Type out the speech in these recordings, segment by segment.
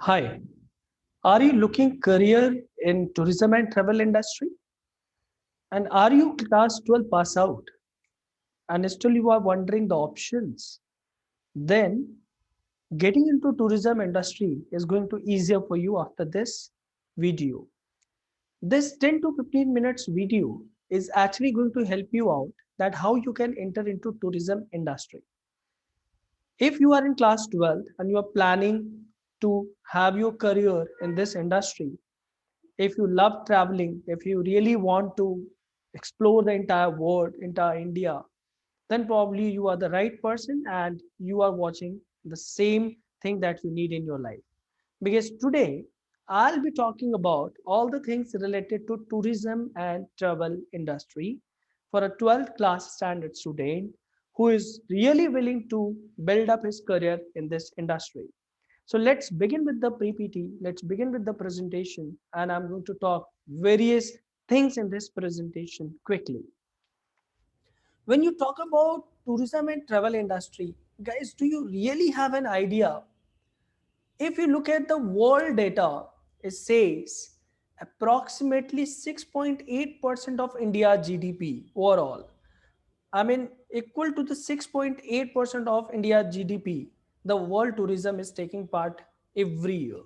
Hi, are you looking career in tourism and travel industry? And are you class 12 pass out and still you are wondering the options? Then getting into tourism industry is going to easier for you after this video. This 10 to 15 minutes video is actually going to help you out that how you can enter into tourism industry. If you are in class 12 and you are planning to have your career in this industry, if you love traveling, if you really want to explore the entire world, entire India, then probably you are the right person and you are watching the same thing that you need in your life. Because today I'll be talking about all the things related to tourism and travel industry for a 12th class standard student who is really willing to build up his career in this industry. So let's begin with the PPT. Let's begin with the presentation, and I'm going to talk various things in this presentation quickly. When you talk about tourism and travel industry, guys, do you really have an idea? If you look at the world data, it says approximately 6.8% of India's GDP overall. I mean, equal to the 6.8% of India's GDP, the world tourism is taking part every year.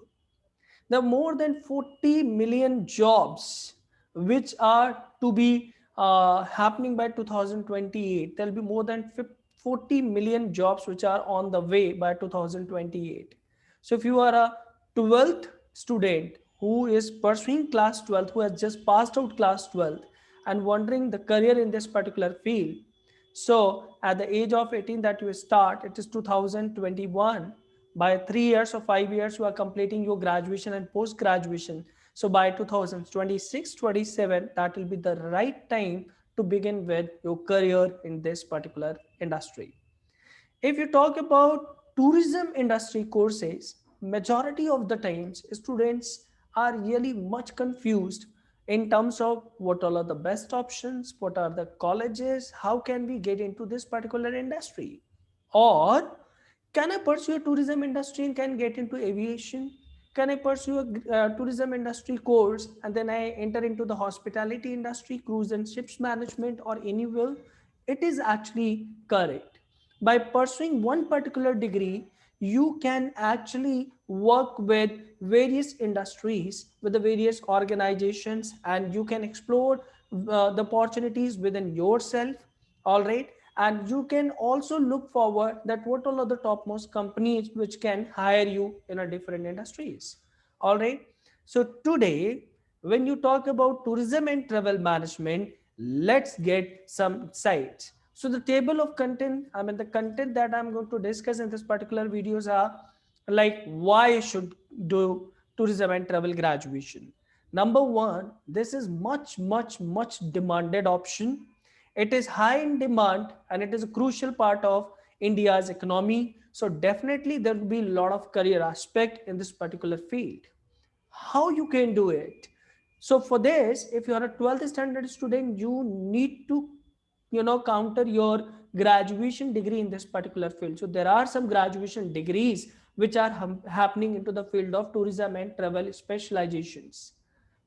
There are more than 40 million jobs which are to be happening by 2028. There will be more than 40 million jobs which are on the way by 2028. So if you are a 12th student who is pursuing class 12th, who has just passed out class 12th and wondering the career in this particular field, so at the age of 18 that you start, it is 2021. By 3 years or 5 years, you are completing your graduation and post graduation. So by 2026-27, that will be the right time to begin with your career in this particular industry. If you talk about tourism industry courses, majority of the times students are really much confused in terms of what all are the best options, what are the colleges, how can we get into this particular industry, or can I pursue a tourism industry and can get into aviation? Can I pursue a tourism industry course and then I enter into the hospitality industry, cruise and ships management, or anywhere? It is actually correct. By pursuing one particular degree, you can actually work with various industries, with the various organizations, and you can explore the opportunities within yourself. All right, and you can also look forward that what all are the topmost companies which can hire you in a different industries. All right, so today when you talk about tourism and travel management, let's get some sites. So the table of content, I mean the content that I'm going to discuss in this particular videos are like why you should do tourism and travel graduation. Number one, this is much demanded option. It is high in demand and it is a crucial part of India's economy. So definitely there will be a lot of career aspect in this particular field. How you can do it? So for this, if you are a 12th standard student, you need to counter your graduation degree in this particular field. So there are some graduation degrees which are happening into the field of tourism and travel specializations.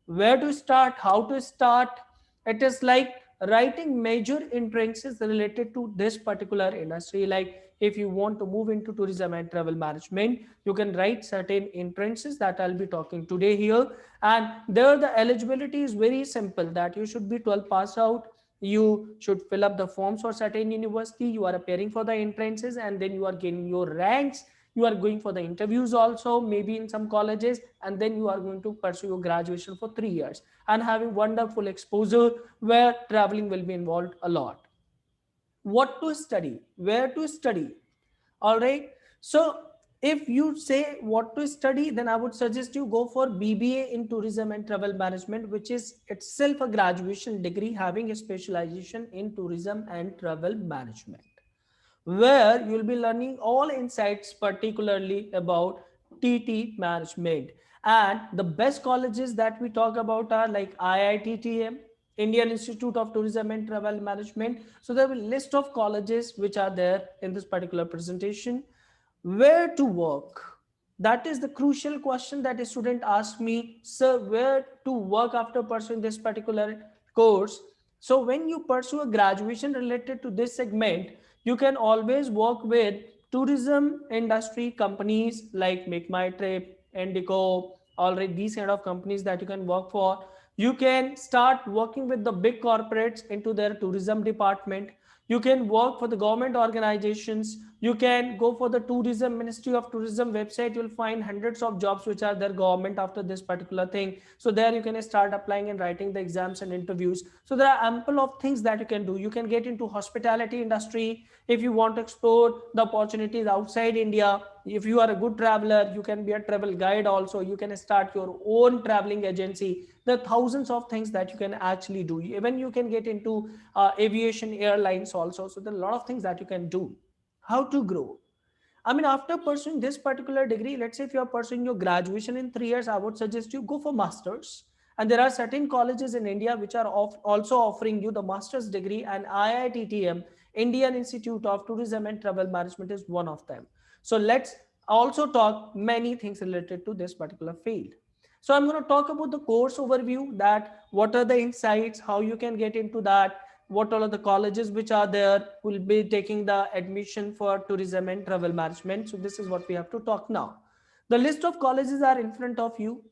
Where to start, how to start? It is like writing major entrances related to this particular industry. Like if you want to move into tourism and travel management, you can write certain entrances that I'll be talking today here. And there the eligibility is very simple, that you should be 12 pass out, you should fill up the forms for certain university, you are appearing for the entrances, and then you are gaining your ranks, you are going for the interviews also maybe in some colleges, and then you are going to pursue your graduation for 3 years and having wonderful exposure where traveling will be involved a lot. What to study, where to study? All right, so if you say what to study, then I would suggest you go for BBA in tourism and travel management, which is itself a graduation degree having a specialization in tourism and travel management, where you'll be learning all insights particularly about TT management. And the best colleges that we talk about are like IITTM, Indian Institute of Tourism and Travel Management. So there will be a list of colleges which are there in this particular presentation. Where to work? That is the crucial question that a student asked me, sir, where to work after pursuing this particular course. So when you pursue a graduation related to this segment, you can always work with tourism industry companies like Make My Trip, Indigo, already these kind of companies that you can work for. You can start working with the big corporates into their tourism department. You can work for the government organizations. You can go for the tourism Ministry of Tourism website. You'll find hundreds of jobs which are their government after this particular thing. So there you can start applying and writing the exams and interviews. So there are ample of things that you can do. You can get into hospitality industry if you want to explore the opportunities outside India. If you are a good traveler, you can be a travel guide also. You can start your own traveling agency. There are thousands of things that you can actually do. Even you can get into aviation airlines also. So there are a lot of things that you can do. How to grow? I mean, after pursuing this particular degree, let's say if you are pursuing your graduation in 3 years, I would suggest you go for masters. And there are certain colleges in India which are also offering you the master's degree, and IITTM, Indian Institute of Tourism and Travel Management, is one of them. So let's also talk many things related to this particular field. So I'm going to talk about the course overview, that what are the insights, how you can get into that, what all are the colleges which are there will be taking the admission for tourism and travel management. So this is what we have to talk now. The list of colleges are in front of you.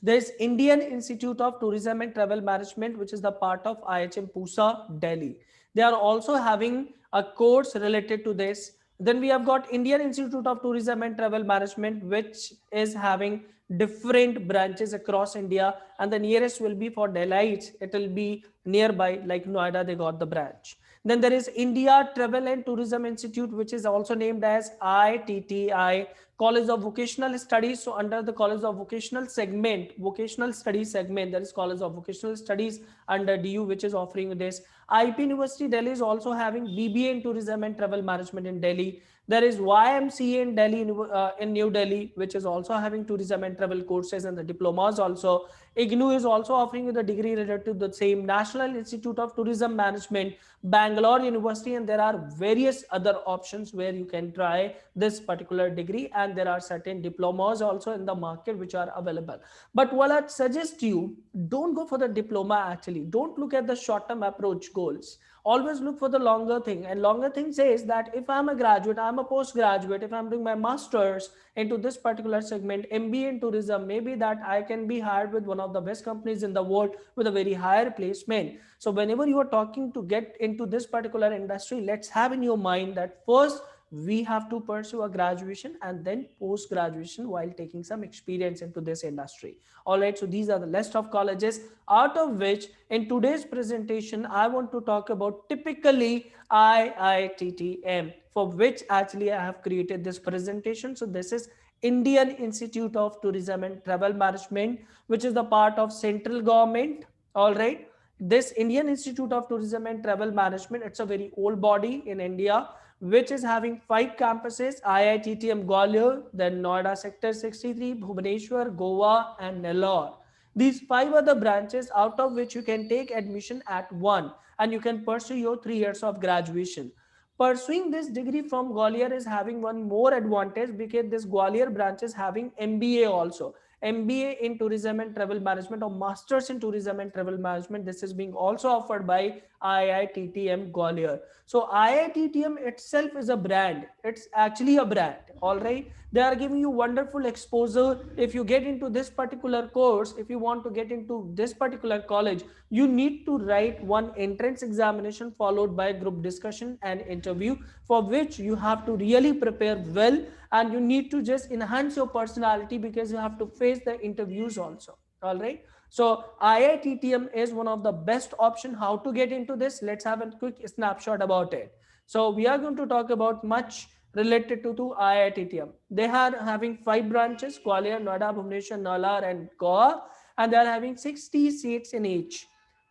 There's Indian Institute of Tourism and Travel Management, which is the part of IHM Pusa, Delhi. They are also having a course related to this. Then we have got Indian Institute of Tourism and Travel Management, which is having different branches across India, and the nearest will be for Delhi. It will be nearby, like Noida, they got the branch. Then there is India Travel and Tourism Institute, which is also named as ITTI, College of Vocational Studies. So under the College of Vocational segment, Vocational Studies segment, there is College of Vocational Studies under DU, which is offering this. IP University Delhi is also having BBA in Tourism and Travel Management in Delhi. There is YMCA in Delhi, in New Delhi, which is also having tourism and travel courses and the diplomas also. IGNU is also offering you the degree related to the same. National Institute of Tourism Management, Bangalore University, and there are various other options where you can try this particular degree, and there are certain diplomas also in the market which are available. But what I'd suggest you, don't go for the diploma actually. Don't look at the short-term approach goals. Always look for the longer thing, and longer thing says that if I'm a graduate, I'm a postgraduate, if I'm doing my masters into this particular segment, MBA in tourism, maybe that I can be hired with one of the best companies in the world with a very higher placement. So whenever you are talking to get into this particular industry, let's have in your mind that first we have to pursue a graduation and then post graduation while taking some experience into this industry. All right, so these are the list of colleges, out of which in today's presentation I want to talk about typically IITTM, for which actually I have created this presentation. So this is Indian Institute of Tourism and Travel Management, which is the part of central government. All right, this Indian Institute of Tourism and Travel Management, it's a very old body in India, which is having 5 campuses: IITTM Gwalior, then Noida Sector 63, Bhubaneswar, Goa, and Nellore. These 5 are the branches out of which you can take admission at one, and you can pursue your 3 years of graduation. Pursuing this degree from Gwalior is having one more advantage, because this Gwalior branch is having MBA also. MBA in Tourism and Travel Management, or Masters in Tourism and Travel Management. This is being also offered by IITTM Gwalior. So IITTM itself is a brand. It's actually a brand. All right. They are giving you wonderful exposure. If you get into this particular course, if you want to get into this particular college, you need to write one entrance examination followed by group discussion and interview, for which you have to really prepare well, and you need to just enhance your personality because you have to face the interviews also. All right. So IITTM is one of the best option. How to get into this? Let's have a quick snapshot about it. So we are going to talk about much related to IITTM. They are having 5 branches: Gwalior, Noida, Bhubaneswar, Nalaur, and Goa, and they are having 60 seats in each.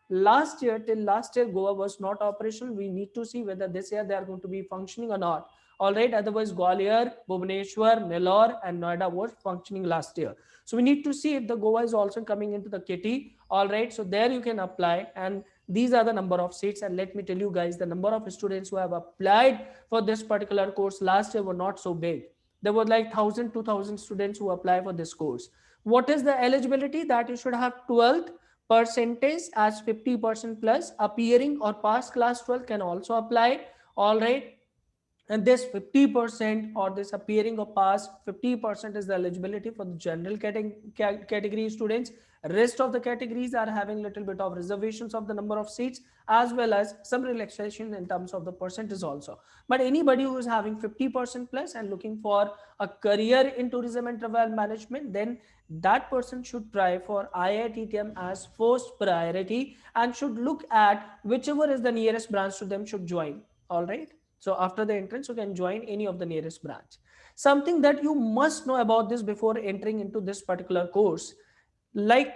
Till last year, Goa was not operational. We need to see whether this year they are going to be functioning or not. All right. Otherwise, Gwalior, Bhubaneswar, Nellore, and Noida was functioning last year. So we need to see if the Goa is also coming into the kitty. All right. So there you can apply, and these are the number of seats. And let me tell you guys, the number of students who have applied for this particular course last year were not so big. There were like 1,000, 2,000 students who apply for this course. What is the eligibility? That you should have 12th percentage as 50% plus. Appearing or past class 12 can also apply. All right, and this 50% or this appearing or pass 50% is the eligibility for the general category students. Rest of the categories are having little bit of reservations of the number of seats, as well as some relaxation in terms of the percentage also. But anybody who is having 50% plus and looking for a career in tourism and travel management, then that person should try for IITTM as first priority and should look at whichever is the nearest branch to them should join. All right, so after the entrance, you can join any of the nearest branch. Something that you must know about this before entering into this particular course, like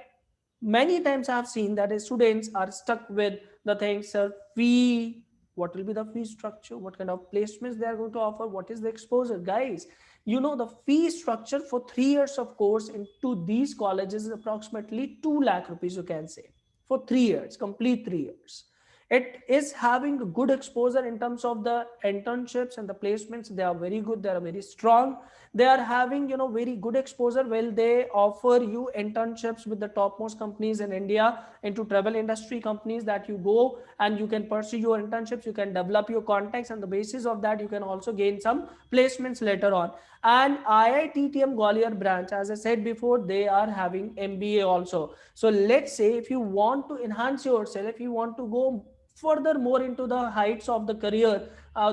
many times I have seen that students are stuck with the things, sir, fee, what will be the fee structure, what kind of placements they are going to offer, what is the exposure. Guys, you know the fee structure for 3 years of course into these colleges is approximately 2 lakh rupees, you can say, for 3 years, complete 3 years. It is having a good exposure in terms of the internships and the placements. They are very good, they are very strong. They are having, you know, very good exposure. Well, they offer you internships with the topmost companies in India, into travel industry companies, that you go and you can pursue your internships, you can develop your contacts, and the basis of that you can also gain some placements later on. And IITTM Gwalior branch, as I said before, they are having MBA also. So let's say if you want to enhance yourself, if you want to go further more into the heights of the career,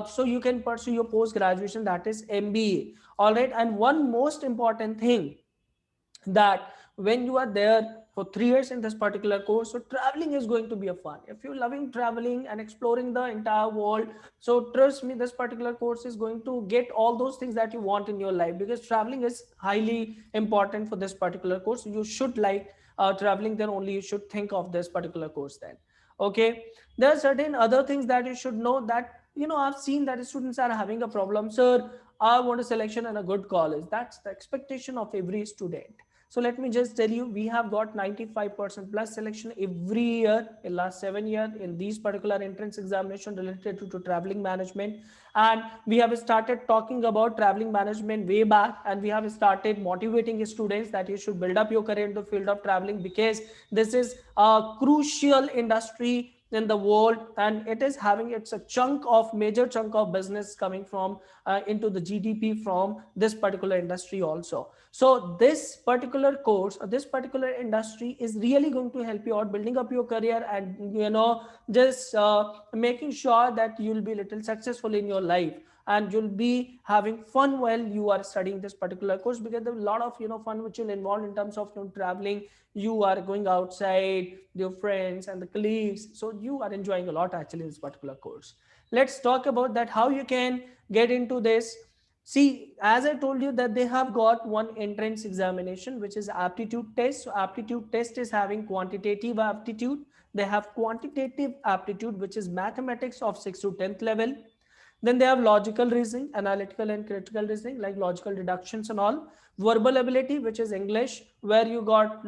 so you can pursue your post graduation, that is MBA. All right, and one most important thing, that when you are there for 3 years in this particular course, so traveling is going to be a fun. If you're loving traveling and exploring the entire world, so trust me, this particular course is going to get all those things that you want in your life, because traveling is highly important for this particular course. You should like traveling, then only you should think of this particular course then. Okay, there are certain other things that you should know, that you know, I've seen that students are having a problem, sir, I want a selection in a good college. That's the expectation of every student. So let me just tell you, we have got 95% plus selection every year in last 7 years in these particular entrance examination related to traveling management. And we have started talking about traveling management way back, and we have started motivating students that you should build up your career in the field of traveling, because this is a crucial industry in the world, and it is having, it's a chunk of major chunk of business coming from into the GDP from this particular industry also. So this particular course or this particular industry is really going to help you out building up your career, and you know, just making sure that you'll be little successful in your life, and you'll be having fun while you are studying this particular course, because there's a lot of, you know, fun which will involve in terms of, you know, traveling. You are going outside your friends and the colleagues, so you are enjoying a lot actually in this particular course. Let's talk about that, how you can get into this. See, as I told you that they have got one entrance examination, which is aptitude test. So aptitude test is having quantitative aptitude. They have quantitative aptitude, which is mathematics of 6th to 10th level. Then they have logical reasoning, analytical and critical reasoning, like logical deductions and all. Verbal ability, which is English, where you got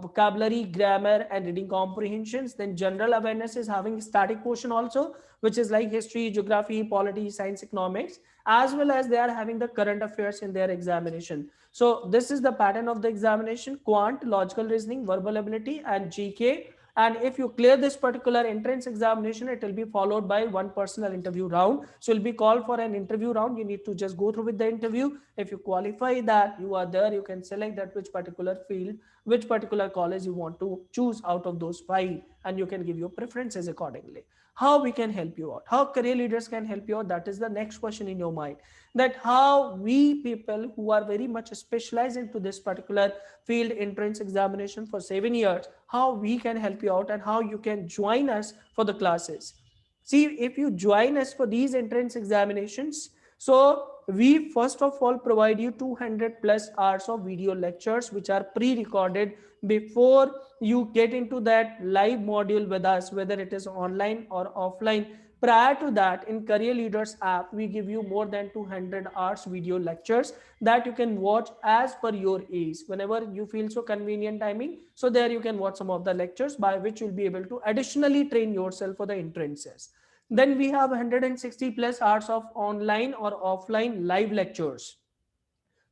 vocabulary, grammar, and reading comprehensions. Then general awareness is having static portion also, which is like history, geography, polity, science, economics, as well as they are having the current affairs in their examination. So this is the pattern of the examination: quant, logical reasoning, verbal ability, and GK. And if you clear this particular entrance examination, it will be followed by one personal interview round. So you'll be called for an interview round. You need to just go through with the interview. If you qualify that, you are there, you can select that which particular field, which particular college you want to choose out of those 5, and you can give your preferences accordingly. How we can help you out, how career leaders can help you out, that is the next question in your mind, that how we people who are very much specialized into this particular field entrance examination for 7 years, how we can help you out and how you can join us for the classes. See, if you join us for these entrance examinations, so we first of all provide you 200 plus hours of video lectures, which are pre-recorded before you get into that live module with us, whether it is online or offline. Prior to that, in Career Leaders app, we give you more than 200 hours video lectures that you can watch as per your ease, whenever you feel so convenient timing. So there you can watch some of the lectures, by which you'll be able to additionally train yourself for the entrances. Then we have 160 plus hours of online or offline live lectures.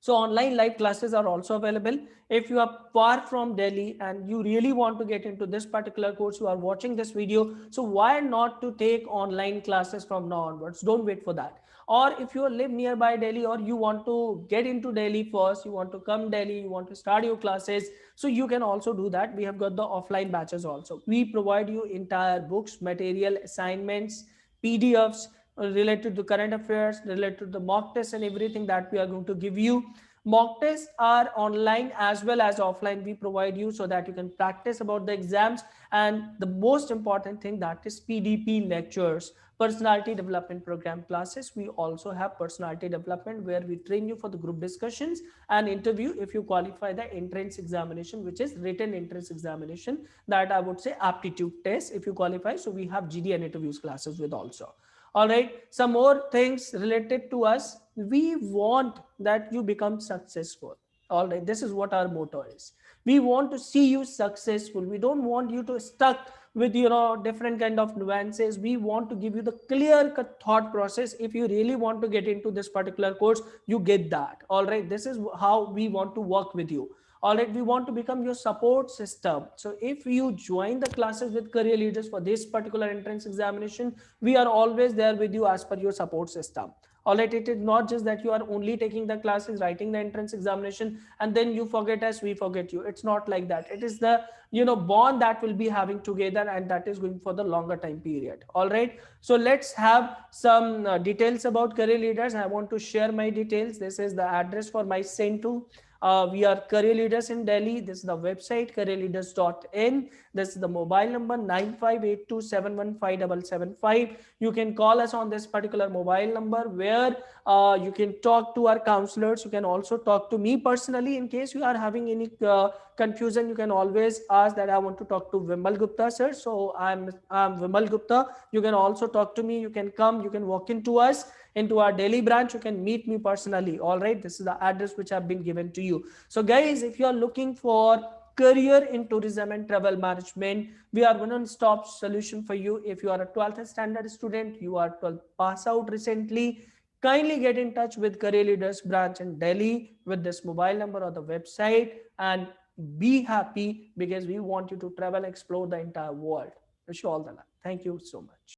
So online live classes are also available. If you are far from Delhi and you really want to get into this particular course, you are watching this video, so why not to take online classes from now onwards? Don't wait for that. Or if you live nearby Delhi, or you want to get into Delhi first, you want to come Delhi, you want to start your classes, so you can also do that. We have got the offline batches also. We provide you entire books, material, assignments, PDFs related to current affairs, related to the mock tests and everything that we are going to give you. Mock tests are online as well as offline. We provide you so that you can practice about the exams. And the most important thing, that is PDP lectures, personality development program classes. We also have personality development, where we train you for the group discussions and interview if you qualify the entrance examination, which is written entrance examination, that I would say aptitude test if you qualify. So we have GD and interviews classes with also. All right, some more things related to us. We want that you become successful. All right, this is what our motto is. We want to see you successful. We don't want you to stuck with different kind of nuances. We want to give you the clear cut thought process. If you really want to get into this particular course, you get that. All right, this is how we want to work with you. All right, we want to become your support system. So if you join the classes with Career Leaders for this particular entrance examination, we are always there with you as per your support system. All right, it is not just that you are only taking the classes, writing the entrance examination, and then you forget us, we forget you. It's not like that. It is the bond that we'll be having together, and that is going for the longer time period. All right, so let's have some details about Career Leaders. I want to share my details. This is the address for my center. We are Career Leaders in Delhi. This is the website, careerleaders.in. This is the mobile number 9582715775. You can call us on this particular mobile number, where you can talk to our counselors. You can also talk to me personally. In case you are having any confusion, you can always ask that I want to talk to Vimal Gupta sir. So I'm Vimal Gupta. You can also talk to me. You can come. You can walk into us, into our Delhi branch. You can meet me personally. All right, this is the address which have been given to you. So guys, if you are looking for career in tourism and travel management, we are one-stop solution for you. If you are a 12th standard student, you are 12th pass out recently, kindly get in touch with Career Leaders branch in Delhi with this mobile number or the website, and be happy, because we want you to travel, explore the entire world. Wish you all the luck. Thank you so much.